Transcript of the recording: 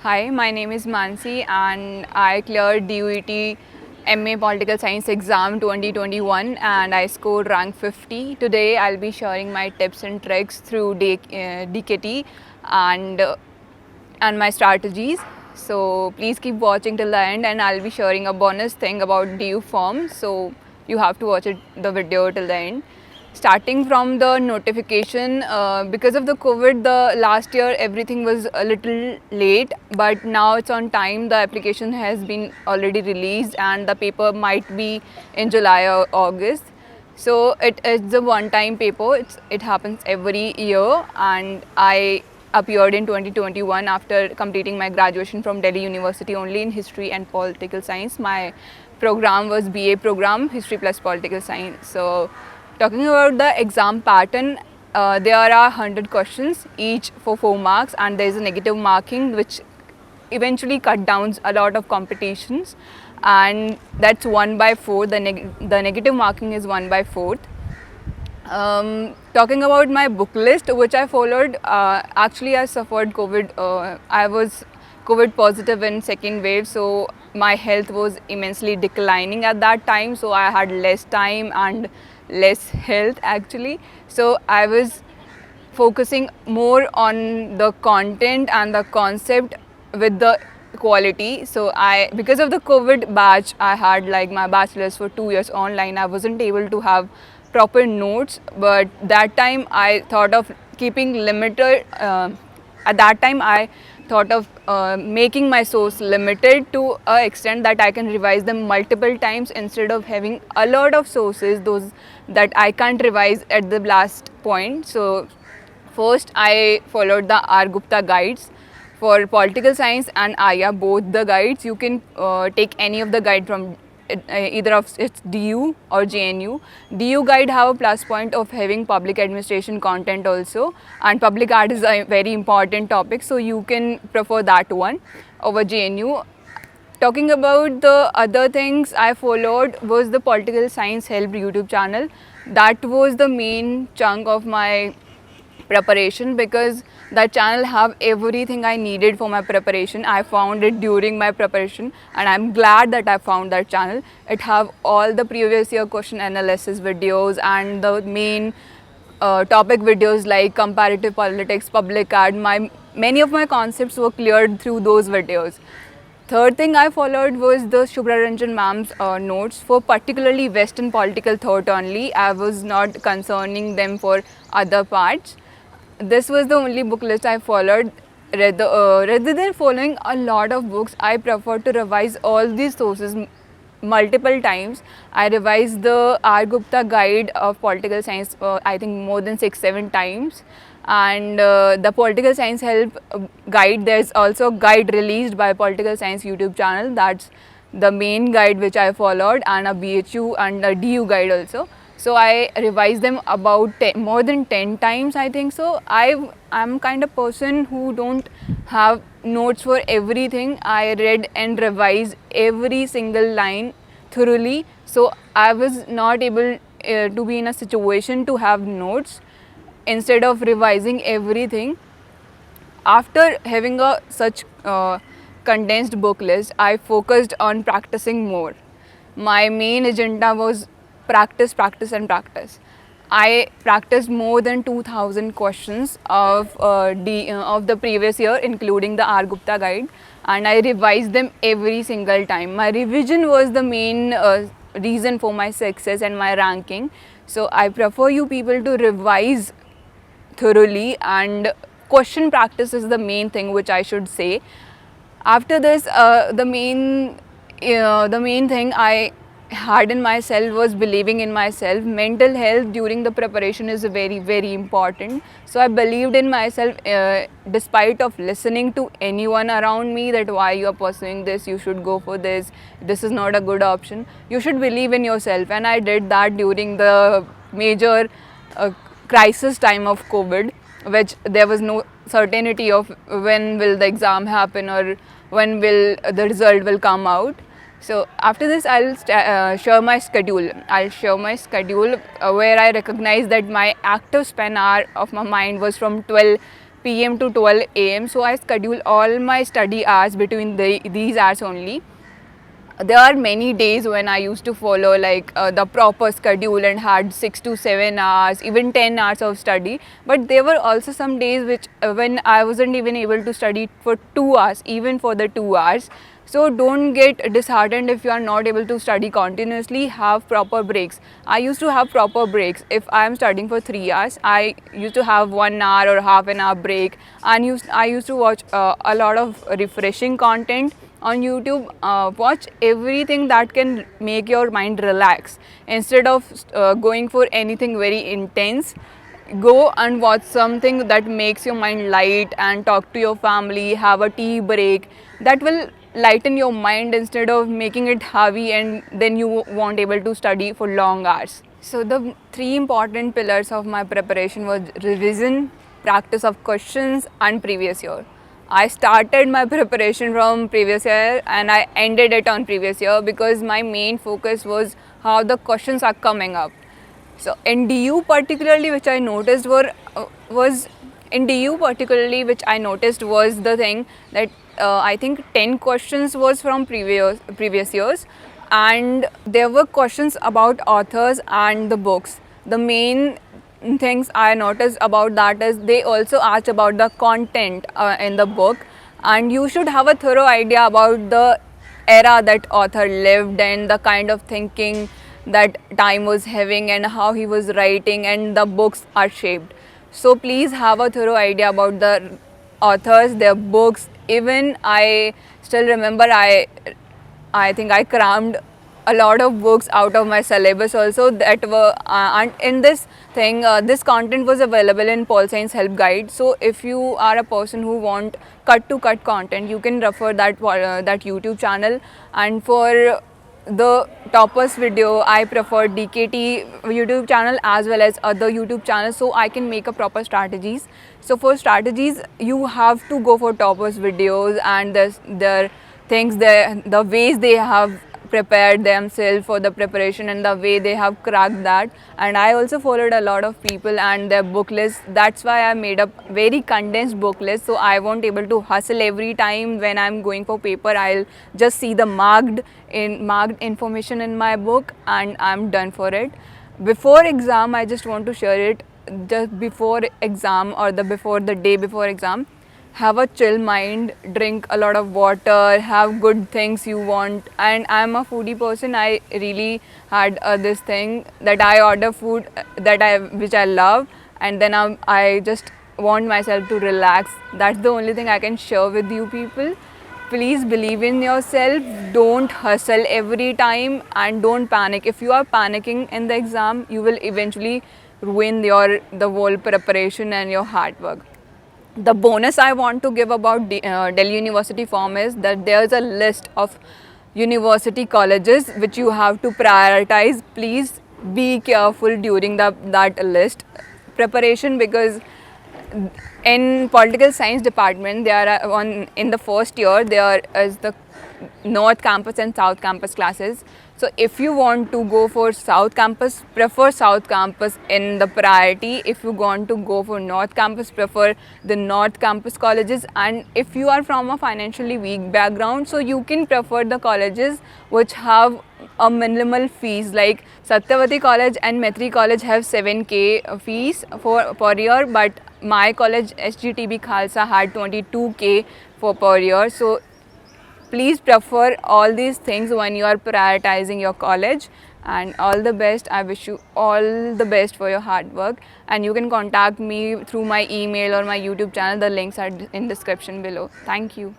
Hi, my name is Manshi and I cleared DUET MA Political Science exam 2021 and I scored rank 50. Today I'll be sharing my tips and tricks through DKT and and my strategies. So please keep watching till the end and I'll be sharing a bonus thing about DU form. So you have to watch the video till the end. Starting from the notification, because of the COVID, the last year everything was a little late, but now it's on time. The application has been already released and the paper might be in July or August. So it's a one-time paper. It happens every year, and I appeared in 2021 after completing my graduation from Delhi University only in history and political science. My program was BA program, history plus political science. So talking about the exam pattern, there are 100 questions each for 4 marks, and there is a negative marking which eventually cut down a lot of competitions, and that's 1 by 4. The negative marking is 1 by 4th. Talking about my book list, which I followed, actually I suffered COVID. I was COVID positive in second wave, so my health was immensely declining at that time. So I had less time and less health actually. So I was focusing more on the content and the concept with the quality. So because of the COVID batch, I had like my bachelor's for 2 years online. I wasn't able to have proper notes, but that time I thought of keeping limited. At that time, I thought of making my source limited to an extent that I can revise them multiple times instead of having a lot of sources, those that I can't revise at the last point. So first, I followed the R. Gupta guides for political science and IA, both the guides. You can take any of the guide from either of its DU or JNU. DU guide have a plus point of having public administration content also, and public art is a very important topic, so you can prefer that one over JNU. Talking about the other things I followed was the Political Science Help YouTube channel. That was the main chunk of my preparation because that channel have everything I needed for my preparation. I found it during my preparation and I'm glad that I found that channel. It have all the previous year question analysis videos and the main topic videos like comparative politics, public art. Many of my concepts were cleared through those videos. Third thing I followed was the Shubhra Ranjan ma'am's notes for particularly Western political thought only. I was not concerning them for other parts. This was the only book list I followed. Rather than following a lot of books, I prefer to revise all these sources multiple times. I revised the R. Gupta guide of political science, I think more than 6-7 times. And the political science help guide, there's also a guide released by Political Science YouTube channel. That's the main guide which I followed, and a BHU and a DU guide also. So I revised them about more than 10 times, I think so. I'm kind of person who don't have notes for everything. I read and revised every single line thoroughly. So I was not able to be in a situation to have notes instead of revising everything. After having a such condensed book list, I focused on practicing more. My main agenda was practice, practice and practice. I practiced more than 2000 questions of the previous year, including the R. Gupta guide, and I revised them every single time. My revision was the main reason for my success and my ranking. So I prefer you people to revise thoroughly, and question practice is the main thing which I should say. After this, the main thing I had in myself was believing in myself. Mental health during the preparation is very, very important. So I believed in myself despite of listening to anyone around me that why you are pursuing this, you should go for this is not a good option. You should believe in yourself, and I did that during the major crisis time of COVID, which there was no certainty of when will the exam happen or when will the result will come out. So after this, I'll share my schedule. Where I recognize that my active span hour of my mind was from 12 p.m. to 12 a.m. So I schedule all my study hours between these hours only. There are many days when I used to follow like the proper schedule and had 6 to 7 hours, even 10 hours of study. But there were also some days which when I wasn't even able to study for 2 hours, even for the 2 hours. So don't get disheartened if you are not able to study continuously. Have proper breaks. I used to have proper breaks. If I am studying for 3 hours, I used to have 1 hour or half an hour break. And I used to watch a lot of refreshing content on YouTube. Watch everything that can make your mind relax. Instead of going for anything very intense, go and watch something that makes your mind light, and talk to your family, have a tea break. That will lighten your mind instead of making it heavy, and then you won't able to study for long hours. So the three important pillars of my preparation was revision, practice of questions, and previous year. I started my preparation from previous year and I ended it on previous year because my main focus was how the questions are coming up. So in DU particularly, which I noticed was in DU particularly, which I noticed was the thing that I think 10 questions was from previous years, and there were questions about authors and the books. The main things I noticed about that is they also asked about the content in the book, and you should have a thorough idea about the era that author lived and the kind of thinking that time was having and how he was writing and the books are shaped. So please have a thorough idea about the authors, their books. Even I still remember I think I crammed a lot of books out of my syllabus also that were and in this thing this content was available in Pol Science help guide. So if you are a person who want cut to cut content, you can refer that YouTube channel. And for the toppers video, I prefer DKT YouTube channel as well as other YouTube channels, so I can make a proper strategies. So for strategies, you have to go for toppers videos, and their things, the ways they have prepared themselves for the preparation and the way they have cracked that. And I also followed a lot of people and their book list. That's why I made up very condensed book list, so I won't able to hustle every time when I'm going for paper. I'll just see the marked information in my book and I'm done for it. Before exam, I just want to share it. Just before exam or before the day before exam, have a chill mind, drink a lot of water, have good things you want. And I'm a foodie person. I really had this thing that I order food which I love, and then I just want myself to relax. That's the only thing I can share with you people. Please believe in yourself, don't hustle every time, and don't panic. If you are panicking in the exam, you will eventually ruin the whole preparation and your hard work. The bonus I want to give about Delhi University form is that there's a list of university colleges which you have to prioritize. Please be careful during that list preparation, because in political science department in the first year there is the North Campus and South Campus classes. So if you want to go for South Campus, prefer South Campus in the priority. If you want to go for North Campus, prefer the North Campus colleges. And if you are from a financially weak background, so you can prefer the colleges which have a minimal fees, like Satyavati College and Maitri College have 7k fees per year, but my college SGTB Khalsa had 22k per year. So please prefer all these things when you are prioritizing your college. And all the best. I wish you all the best for your hard work, and you can contact me through my email or my YouTube channel. The links are in description below. Thank you.